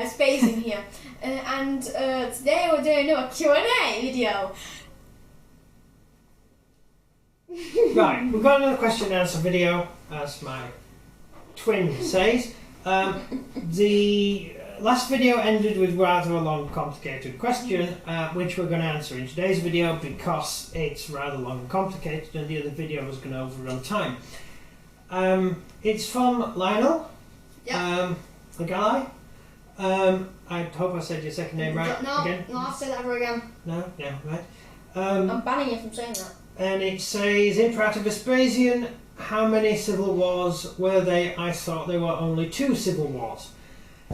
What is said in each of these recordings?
Vespasian here, and today we're doing another Q&A video. Right, we've got another question and answer video, as my twin says. The last video ended with rather a long, complicated question, which we're going to answer in today's video because it's rather long and complicated, and the other video was going to overrun time. It's from Lionel, Yep. the guy. I hope I said your second name right again. No, I'll say that ever again. No? Yeah, right. I'm banning you from saying that. And it says, Imperator Vespasian, how many civil wars were they? I thought there were only 2 civil wars.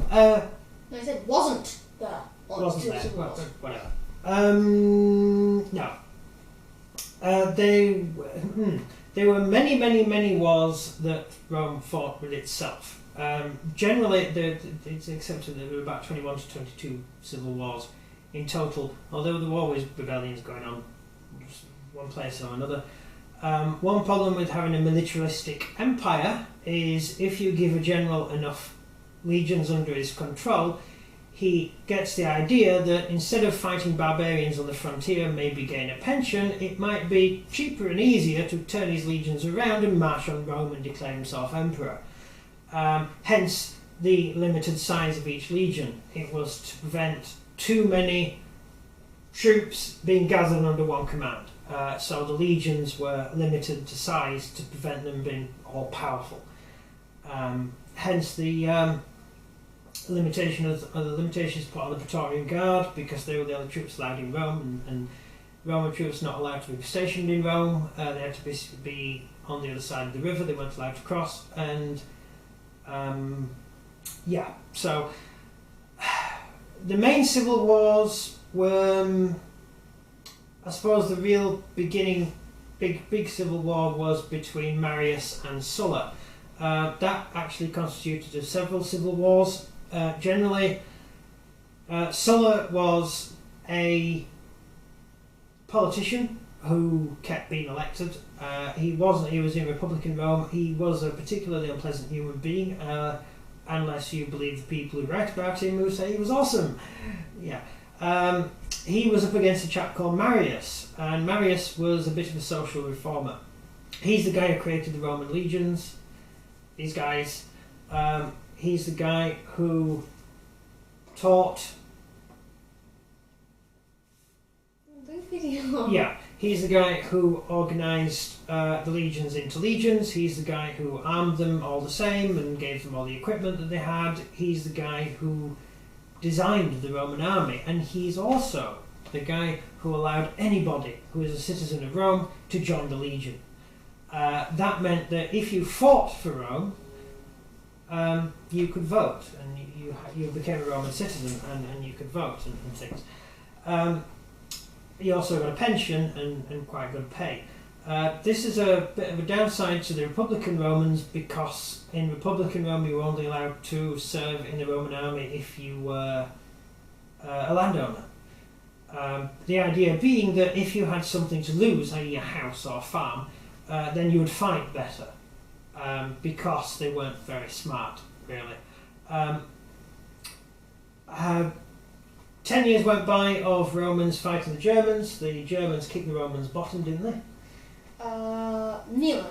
No, I said wasn't there. Wasn't two there? civil wars. Whatever. No. There were many wars that Rome fought with itself. Generally, it's accepted that there were about 21 to 22 civil wars in total, although there were always rebellions going on one place or another. One problem with having a militaristic empire is if you give a general enough legions under his control, he gets the idea that instead of fighting barbarians on the frontier and maybe gain a pension, it might be cheaper and easier to turn his legions around and march on Rome and declare himself emperor. Hence the limited size of each legion. It was to prevent too many troops being gathered under one command. So the legions were limited to size to prevent them being all powerful. Hence the limitations put on the Praetorian Guard, because they were the only troops allowed in Rome, and Roman troops not allowed to be stationed in Rome. They had to be on the other side of the river. They weren't allowed to cross. And yeah, so the main civil wars were, I suppose the real beginning, big civil war was between Marius and Sulla. That actually constituted several civil wars. Generally, Sulla was a politician who kept being elected. He was in Republican Rome. He was a particularly unpleasant human being, unless you believe the people who write about him, who say he was awesome. Yeah. He was up against a chap called Marius, and Marius was a bit of a social reformer. He's the guy who created the Roman legions, these guys. He's the guy who taught... Yeah, he's the guy who organised the legions into legions. He's the guy who armed them all the same and gave them all the equipment that they had. He's the guy who designed the Roman army, and he's also the guy who allowed anybody who is a citizen of Rome to join the legion. That meant that if you fought for Rome, you could vote, and you became a Roman citizen, and you could vote and things. You also got a pension and quite good pay. This is a bit of a downside to the Republican Romans, because in Republican Rome you were only allowed to serve in the Roman army if you were a landowner. The idea being that if you had something to lose, i.e. a house or a farm, then you would fight better, because they weren't very smart, really. 10 years went by of Romans fighting the Germans. The Germans kicked the Romans' bottom, didn't they? Neither.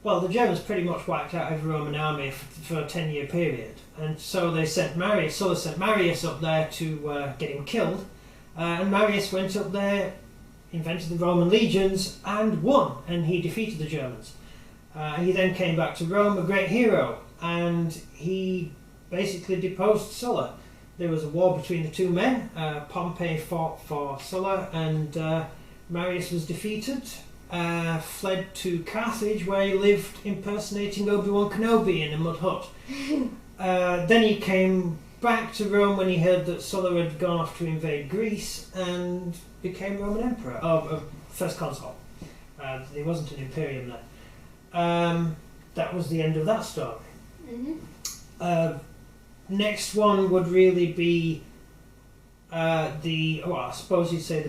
Well, the Germans pretty much wiped out every Roman army for a 10-year period, and so they sent Marius. Sulla sent Marius up there to get him killed, and Marius went up there, invented the Roman legions, and won, and he defeated the Germans. He then came back to Rome, a great hero, and he basically deposed Sulla. There was a war between the two men. Pompey fought for Sulla, and Marius was defeated, fled to Carthage, where he lived impersonating Obi-Wan Kenobi in a mud hut. Then he came back to Rome when he heard that Sulla had gone off to invade Greece, and became Roman emperor, first consul. There wasn't an imperium then. That was the end of that story. Mm-hmm. Next one would really be I suppose you'd say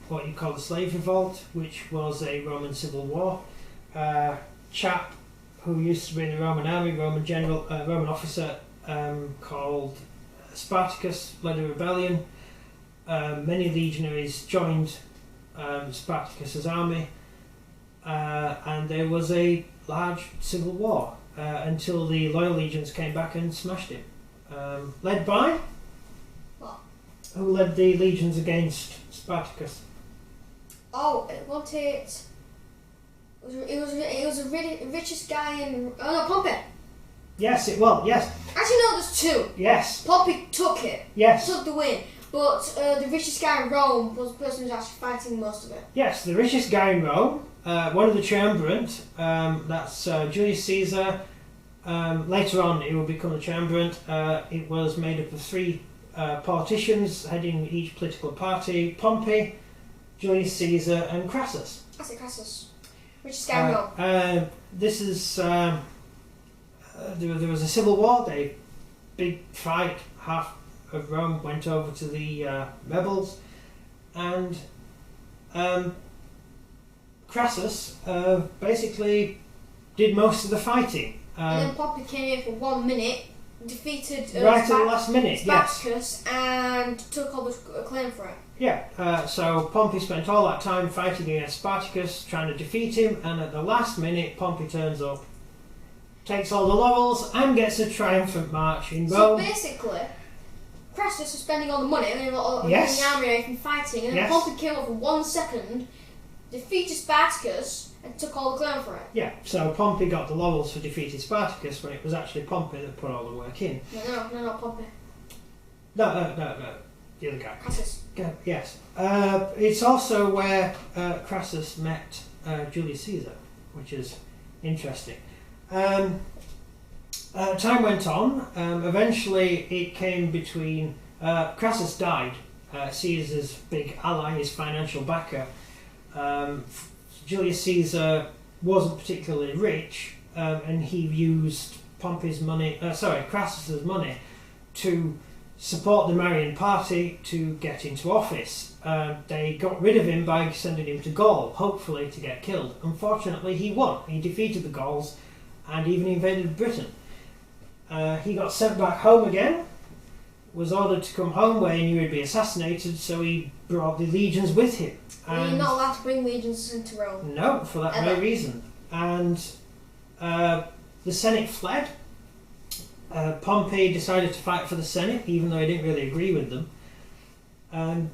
what you call the slave revolt, which was a Roman civil war. Chap who used to be in the Roman army, Roman general, Roman officer, called Spartacus led a rebellion. Many legionaries joined Spartacus's army, and there was a large civil war until the loyal legions came back and smashed it. Led by? What? Who led the legions against Spartacus? Oh, it was the richest guy in. Oh no, Pompey. Yes. Actually, no, there's two. Yes. Pompey took it. Yes. Took the win. But the richest guy in Rome was the person who was actually fighting most of it. Yes, the richest guy in Rome, one of the triumvirate, that's Julius Caesar. Later on, it will become the triumvirate. It was made up of three politicians heading each political party: Pompey, Julius Caesar, and Crassus. I say Crassus. Richest guy in Rome. This is there was a civil war. They big fight. Half of Rome went over to the rebels, and Crassus basically did most of the fighting. And then Pompey came in for 1 minute, defeated right at the last minute, Spartacus, and took all the claim for it. Yeah, so Pompey spent all that time fighting against Spartacus, trying to defeat him, and at the last minute Pompey turns up, takes all the laurels, and gets a triumphant march in Rome. So basically, Crassus was spending all the money and Yes. the army from fighting, and then Yes. Pompey came up for 1 second, defeated Spartacus, and took all the claim for it. Yeah, so Pompey got the laurels for defeating Spartacus when it was actually Pompey that put all the work in. No, not Pompey. No, the other guy. Crassus. Yes. It's also where Crassus met Julius Caesar, which is interesting. Time went on. Eventually, it came between. Crassus died. Caesar's big ally, his financial backer. Julius Caesar wasn't particularly rich, and he used Crassus's money to support the Marian party to get into office. They got rid of him by sending him to Gaul, hopefully to get killed. Unfortunately, he won. He defeated the Gauls and even invaded Britain. He got sent back home again, was ordered to come home where he knew he'd be assassinated, so he brought the legions with him. And you're not allowed to bring legions into Rome. No, for that very reason. And the Senate fled. Pompey decided to fight for the Senate, even though he didn't really agree with them. And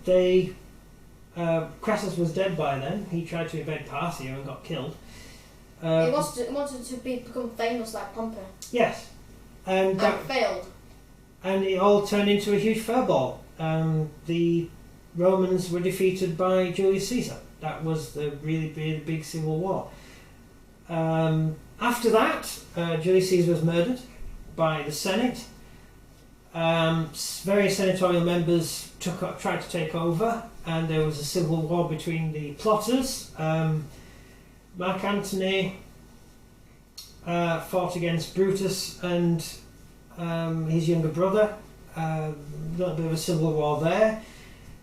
Crassus was dead by then. He tried to invade Parthia and got killed. He wanted to become famous like Pompey. Yes. And failed. And it all turned into a huge furball. The Romans were defeated by Julius Caesar. That was the really big civil war. After that, Julius Caesar was murdered by the Senate. Various senatorial members tried to take over, and there was a civil war between the plotters. Mark Antony fought against Brutus and his younger brother. A little bit of a civil war there.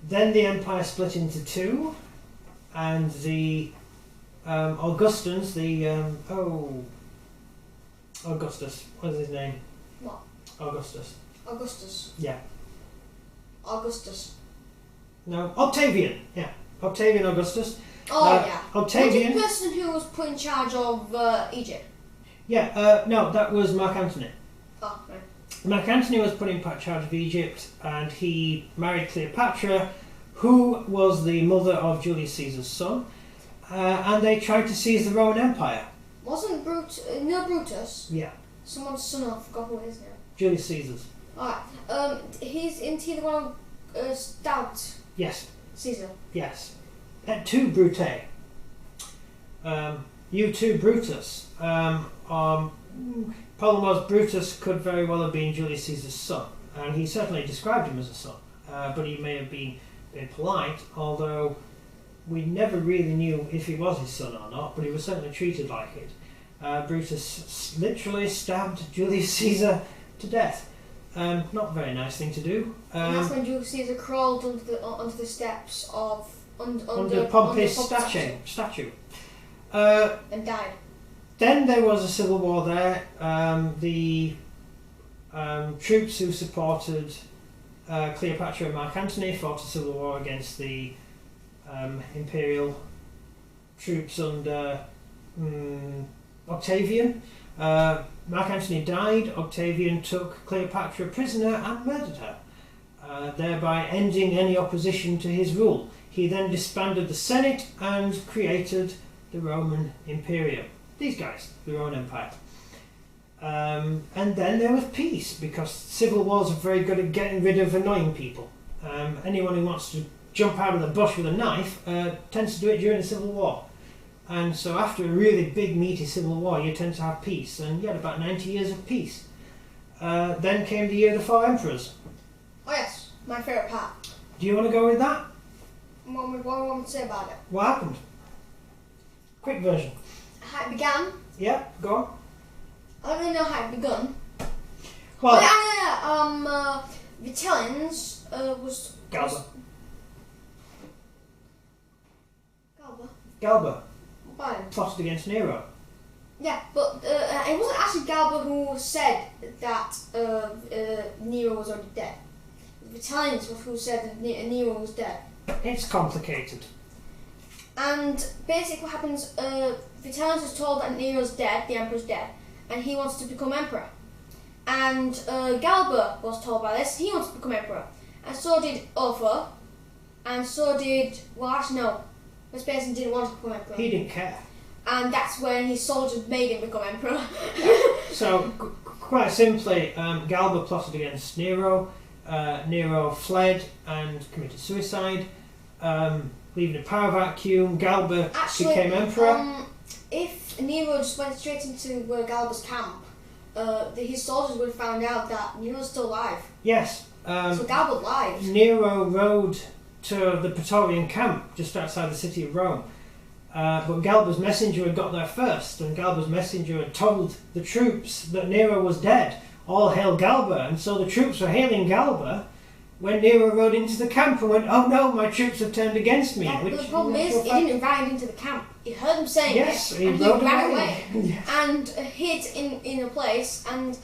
Then the empire split into two, and the Augustans, Augustus, what is his name? What? Augustus. Yeah. Augustus. No, Octavian. Yeah, Octavian Augustus. Yeah. Octavian. Was the person who was put in charge of Egypt? Yeah. No, that was Mark Antony. Oh, right. Mark Antony was put in charge of Egypt, and he married Cleopatra, who was the mother of Julius Caesar's son, and they tried to seize the Roman Empire. Wasn't Brutus? Yeah. Someone's son, I forgot who it is now. Julius Caesar's. Alright. Isn't he the one who stabbed Yes. Caesar? Yes. Tu Brute. You too, Brutus. Problem was, Brutus could very well have been Julius Caesar's son, and he certainly described him as a son, but he may have been polite, although we never really knew if he was his son or not, but he was certainly treated like it. Brutus literally stabbed Julius Caesar to death. Not a very nice thing to do. And that's when Julius Caesar crawled onto the steps of under Pompey's statue. And died. Then there was a civil war there. The Troops who supported Cleopatra and Mark Antony fought a civil war against the imperial troops under Octavian. Mark Antony died. Octavian took Cleopatra prisoner and murdered her, thereby ending any opposition to his rule. He then disbanded the Senate and created the Roman Imperium. These guys, the Roman Empire. And then there was peace, because civil wars are very good at getting rid of annoying people. Anyone who wants to jump out of the bush with a knife tends to do it during a civil war. And so after a really big meaty civil war you tend to have peace, and you had about 90 years of peace. Then came the year of the four emperors. Oh yes, my favourite part. Do you want to go with that? What do you want me to say about it? What happened? Quick version. How it began. Yeah, go on. I don't really know how it begun. Well, Vitellians was... Galba. Galba? Galba Why? plotted against Nero. Yeah, but it wasn't actually Galba who said that Nero was already dead. The Vitellians was who said that Nero was dead. It's complicated. And basically what happens, Vitellius was told that Nero's dead, the emperor's dead, and he wants to become emperor. And Galba was told by this, he wants to become emperor. And so did Otho, and so did, well actually no, Vespasian didn't want to become emperor. He didn't care. And that's when his soldiers made him become emperor. So, quite simply, Galba plotted against Nero. Nero fled and committed suicide, leaving a power vacuum. Galba became emperor. If Nero just went straight into Galba's camp, his soldiers would have found out that Nero's still alive. Yes. So Galba lied. Nero rode to the Praetorian camp just outside the city of Rome. But Galba's messenger had got there first, and Galba's messenger had told the troops that Nero was dead. All hail Galba, and so the troops were hailing Galba when Nero rode into the camp and went, "Oh no, my troops have turned against me." Yeah, which, the problem is, he didn't invite him into the camp. He heard them saying yes, it, he and he rode ran away Yes. and hid in a place. And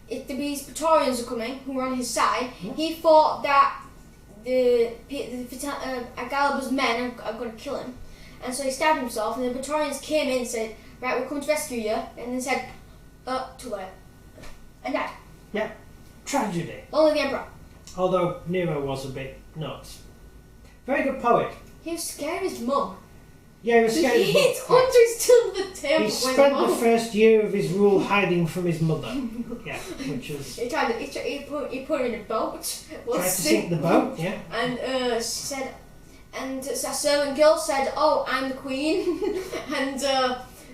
if these Praetorians were coming, who were on his side, he thought that Galba's men are going to kill him, and so he stabbed himself. And the Praetorians came in and said, "Right, we're coming to rescue you," and then said, "Too late," and died. Yeah, tragedy. Only the emperor. Although Nero was a bit nuts. Very good poet. He was scared of his mum. Yeah, he was scared of He his hid mum. under his tilted table. He spent the first year of his rule hiding from his mother. Yeah, which was... He put her in a boat. Tried to sink the boat, yeah. And she said, and a servant girl said, "Oh, I'm the queen," and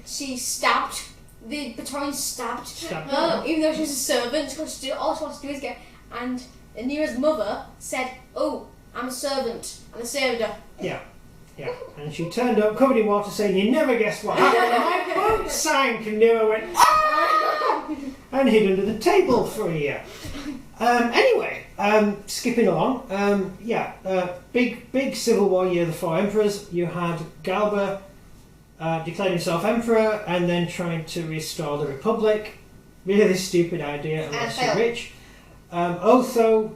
she stabbed. The Praetorians stabbed her, even though she was a servant, because all she wanted to do is get. And Nero's mother said, "Oh, I'm a servant," and they saved her. Yeah, yeah. And she turned up covered in water, saying, "You never guessed what happened. My boat sank," and Nero went, "Ah!" and hid under the table for a year. Anyway, skipping along, big civil war year of the four emperors. You had Galba declared himself emperor and then tried to restore the republic. Really stupid idea unless you're rich. Otho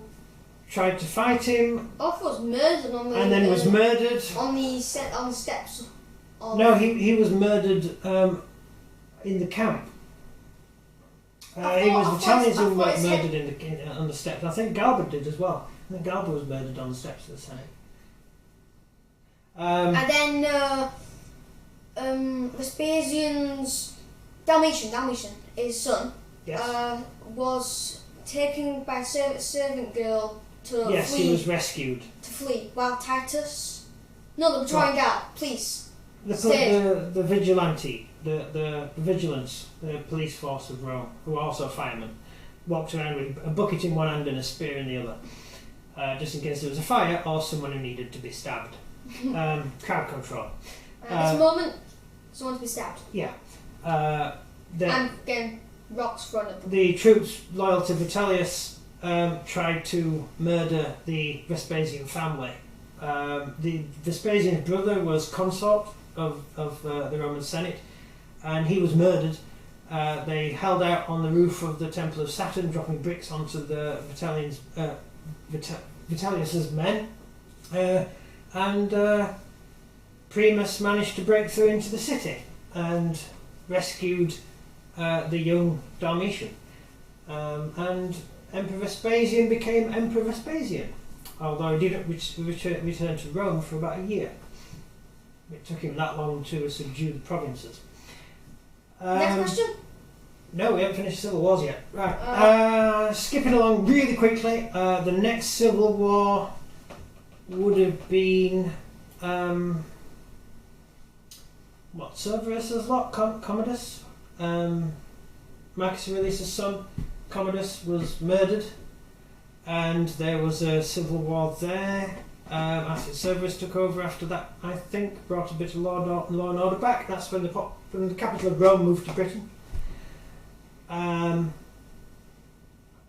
tried to fight him. Otho was murdered on the... And then was murdered. On the steps. No, he was murdered in the camp. Italians who were murdered on the steps. I think Galba did as well. I think Galba was murdered on the steps of the Senate. And then Vespasian's Dalmatian, his son, yes. Was taken by a servant girl to flee. Yes, he was rescued. To flee, while Titus... No, the Praetorian Guard, police. The vigilante, the vigilance, the police force of Rome, who were also firemen, walked around with a bucket in one hand and a spear in the other, just in case there was a fire or someone who needed to be stabbed. Crowd control. At this moment, someone to be stabbed. Yeah. And getting rocks thrown at them. The troops loyal to Vitellius tried to murder the Vespasian family. The Vespasian's brother was consort of the Roman Senate, and he was murdered. They held out on the roof of the Temple of Saturn, dropping bricks onto the Vitellius's men, and Primus managed to break through into the city and rescued the young Domitian, and Emperor Vespasian became Emperor Vespasian, although he didn't return to Rome for about a year. It took him that long to subdue the provinces. Next question? No, we haven't finished Civil Wars yet. Right. Skipping along really quickly, the next Civil War would have been Severus's lot, Commodus. Marcus Aurelius' son, Commodus, was murdered, and there was a civil war there. After Severus took over after that, I think, brought a bit of law and order back. That's when the capital of Rome moved to Britain.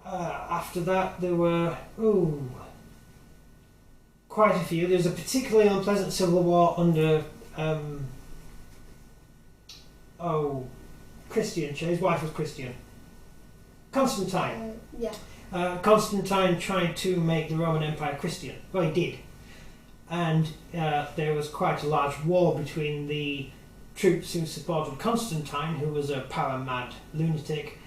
After that, there were quite a few. There's a particularly unpleasant civil war under Christian. His wife was Christian. Constantine. Constantine tried to make the Roman Empire Christian. Well, he did. And there was quite a large war between the troops who supported Constantine, who was a power-mad lunatic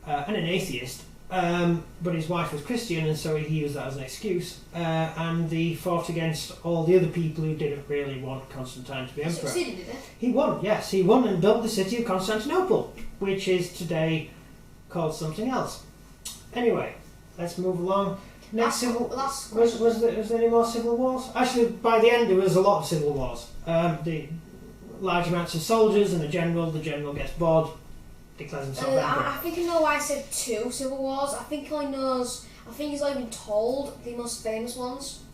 and an atheist, but his wife was Christian, and so he used that as an excuse, and he fought against all the other people who didn't really want Constantine to be emperor. Succeeded, did it? He won, yes. He won and built the city of Constantinople, which is today called something else. Anyway, let's move along. Was there any more civil wars? Actually, by the end there was a lot of civil wars. The large amounts of soldiers and the general gets bored, declares himself emperor. I think I know why I said 2 civil wars. I think he's not even told the most famous ones.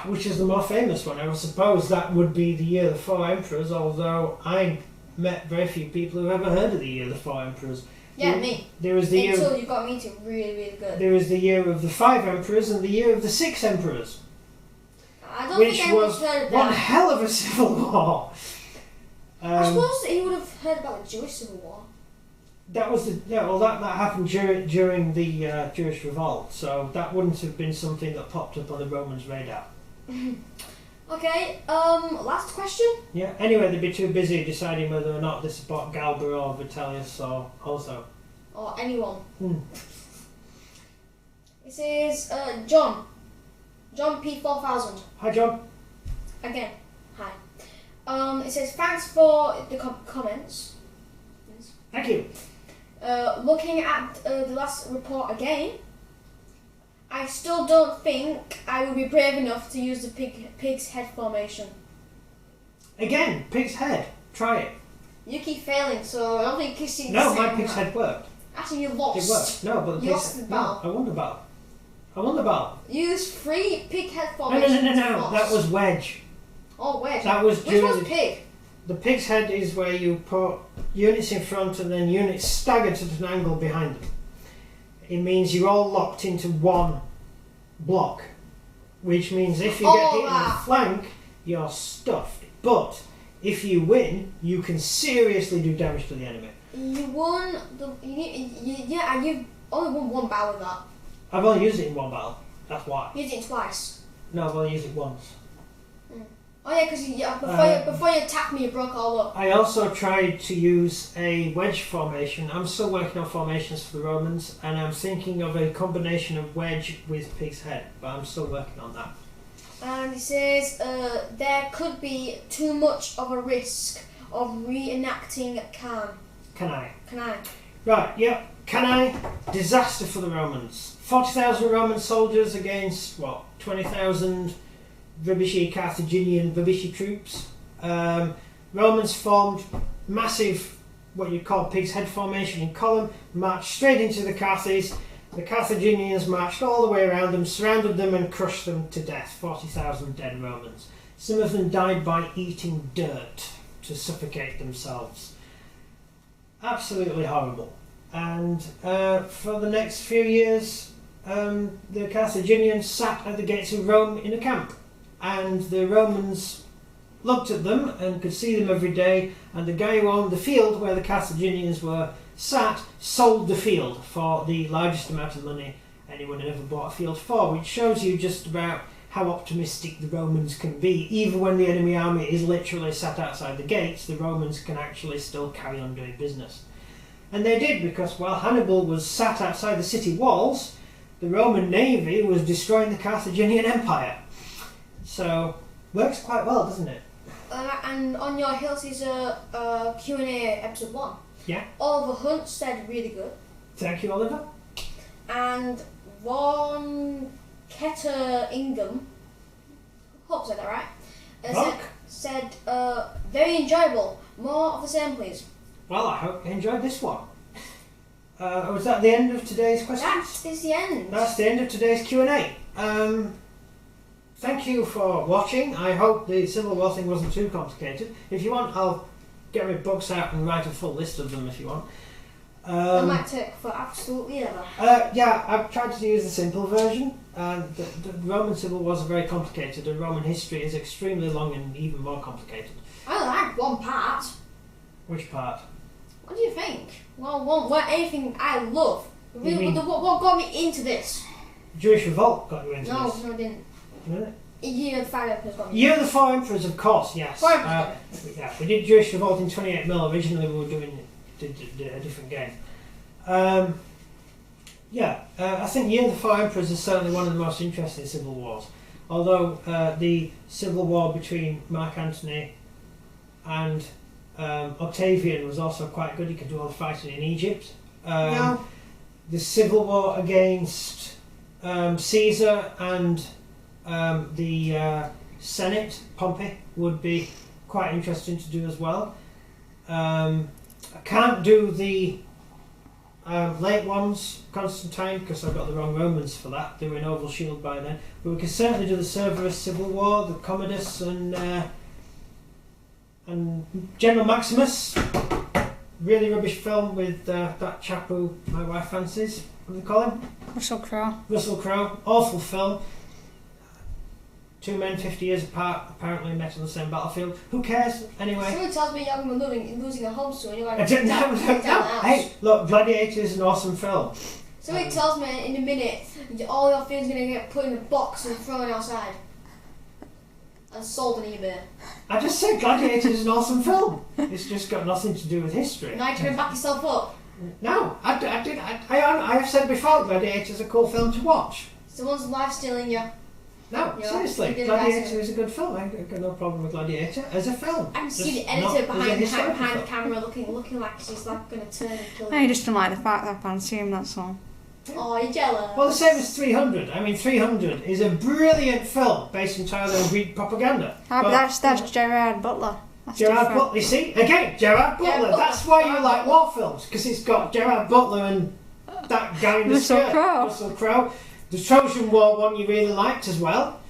Which is the more famous one? I would suppose that would be the Year of the 4 Emperors, although I met very few people who've ever heard of the Year of the 4 Emperors. Yeah, me. There was the Until you got me to really, really good. There was the Year of the 5 Emperors and the Year of the 6 Emperors. I don't think anyone's heard of that. One hell of a civil war. I suppose that he would have heard about the Jewish Civil War. That happened during the Jewish revolt, so that wouldn't have been something that popped up on the Romans' radar. Okay, last question? Yeah, anyway, they'd be too busy deciding whether or not they support Galba or Vitellius or also. Or anyone. It says, John P4000. Hi, John. Again, hi. It says, thanks for the comments. Yes. Thank you. Looking at the last report again, I still don't think I would be brave enough to use the pig's head formation. Again, pig's head. Try it. You keep failing, so I don't think Christine. No, my pig's head worked. Actually, you lost. It worked. No, but you lost the battle. No, I won the battle. I won the battle. Use 3 pig head formations. No. That was wedge. Oh, wedge. That was Which was pig? The pig's head is where you put units in front and then units staggered at an angle behind them. It means you're all locked into one block, which means if you get hit in the flank, you're stuffed. But if you win, you can seriously do damage to the enemy. You won you've only won 1 battle with that. I've only used it in 1 battle. That's why. You used it twice. No, I've only used it once. Oh yeah, because before you attacked me, you broke all up. I also tried to use a wedge formation. I'm still working on formations for the Romans, and I'm thinking of a combination of wedge with pig's head, but I'm still working on that. And he says there could be too much of a risk of reenacting Cannae. Right, yeah, Cannae, disaster for the Romans. 40,000 Roman soldiers against, 20,000 Carthaginian troops. Romans formed massive, what you call pig's head formation in column, marched straight into the Carthage. The Carthaginians marched all the way around them, surrounded them and crushed them to death. 40,000 dead Romans. Some of them died by eating dirt to suffocate themselves. Absolutely horrible. And for the next few years, the Carthaginians sat at the gates of Rome in a camp. And the Romans looked at them and could see them every day, and the guy who owned the field where the Carthaginians were sold the field for the largest amount of money anyone had ever bought a field for, which shows you just about how optimistic the Romans can be. Even when the enemy army is literally sat outside the gates, the Romans can actually still carry on doing business. And they did, because while Hannibal was sat outside the city walls, the Roman navy was destroying the Carthaginian Empire. So, works quite well, doesn't it? And on your Hills is a Q&A episode 1. Yeah. Oliver Hunt said really good. Thank you, Oliver. And Ron Ketter Ingham, hope I said that right, said very enjoyable. More of the same, please. Well, I hope you enjoyed this one. Was that the end of today's questions? That is the end. That's the end of today's Q&A. Thank you for watching. I hope the Civil War thing wasn't too complicated. If you want, I'll get my books out and write a full list of them if you want. That might take for absolutely ever. Yeah, I've tried to use the simple version. The Roman Civil Wars are very complicated, and Roman history is extremely long and even more complicated. I like one part. Which part? What do you think? Well, anything I love. mean- What got me into this? Jewish Revolt got you into No, this. no, it didn't. Really? Year of the Fire Emperors got me. Year of the Four Emperors, of course, yes. Four Emperors. Yeah, we did Jewish Revolt in 28mm. Originally we were doing a different game. I think Year of the Four Emperors is certainly one of the most interesting civil wars. Although the civil war between Mark Antony and Octavian was also quite good. He could do all the fighting in Egypt. No. The civil war against Caesar and the Senate, Pompey, would be quite interesting to do as well. I can't do the late ones, Constantine, because I've got the wrong Romans for that. They were in Oval Shield by then. But we can certainly do the Severus Civil War, the Commodus, and General Maximus. Really rubbish film with that chap who my wife fancies. What do they call him? Russell Crowe. Russell Crowe. Awful film. Two men 50 years apart apparently met on the same battlefield. Who cares? Anyway. Someone tells me you're going to be losing a home soon. You're like, I didn't know. no. Hey, look, Gladiator is an awesome film. Somebody tells me in a minute all your things are going to get put in a box and thrown outside. And sold on eBay. I just said Gladiator is an awesome film. It's just got nothing to do with history. Now you're trying to back yourself up. No, I have said before Gladiator is a cool film to watch. Someone's life stealing you. No, Yeah, seriously, you did Gladiator advise is a good film. I've got no problem with Gladiator as a film. I can see Just the editor not as a behind historical the film. camera looking like she's like going to turn and kill I you. just don't like the fact that I fancy him, that's all. Oh, you're jealous. Well, the same as 300. I mean, 300 is a brilliant film based entirely on Greek propaganda. Ah, but that's Gerard Butler. That's Gerard different. Butler, you see? Again, Gerard Butler. Butler. That's why you like war films, because it's got Gerard Butler and that guy in the Russell skirt. Crowe. Russell Crowe. The Trojan War one you really liked as well.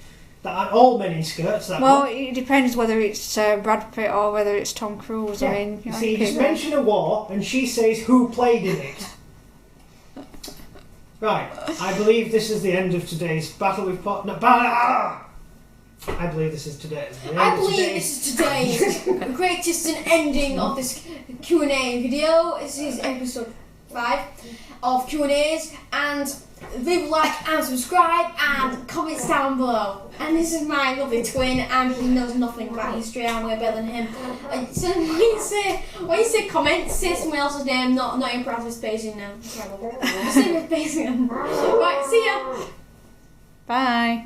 That aren't all men in skirts, that Well, one. it depends whether it's Brad Pitt or whether it's Tom Cruise. Yeah. I mean, You know, see, you just people- mention a war, and she says who played in it. Right, I believe this is the end of today's battle with pot. No, I believe this is today. I believe this is today's greatest and ending of this Q&A video. This is episode 5 of Q&As, and leave a like and subscribe and comments down below. And this is my lovely twin, and he knows nothing about history. I'm way better than him. So when you say comments, say someone else's name, not Emperor Vespasian now. Say Vespasian. Right, see ya. Bye.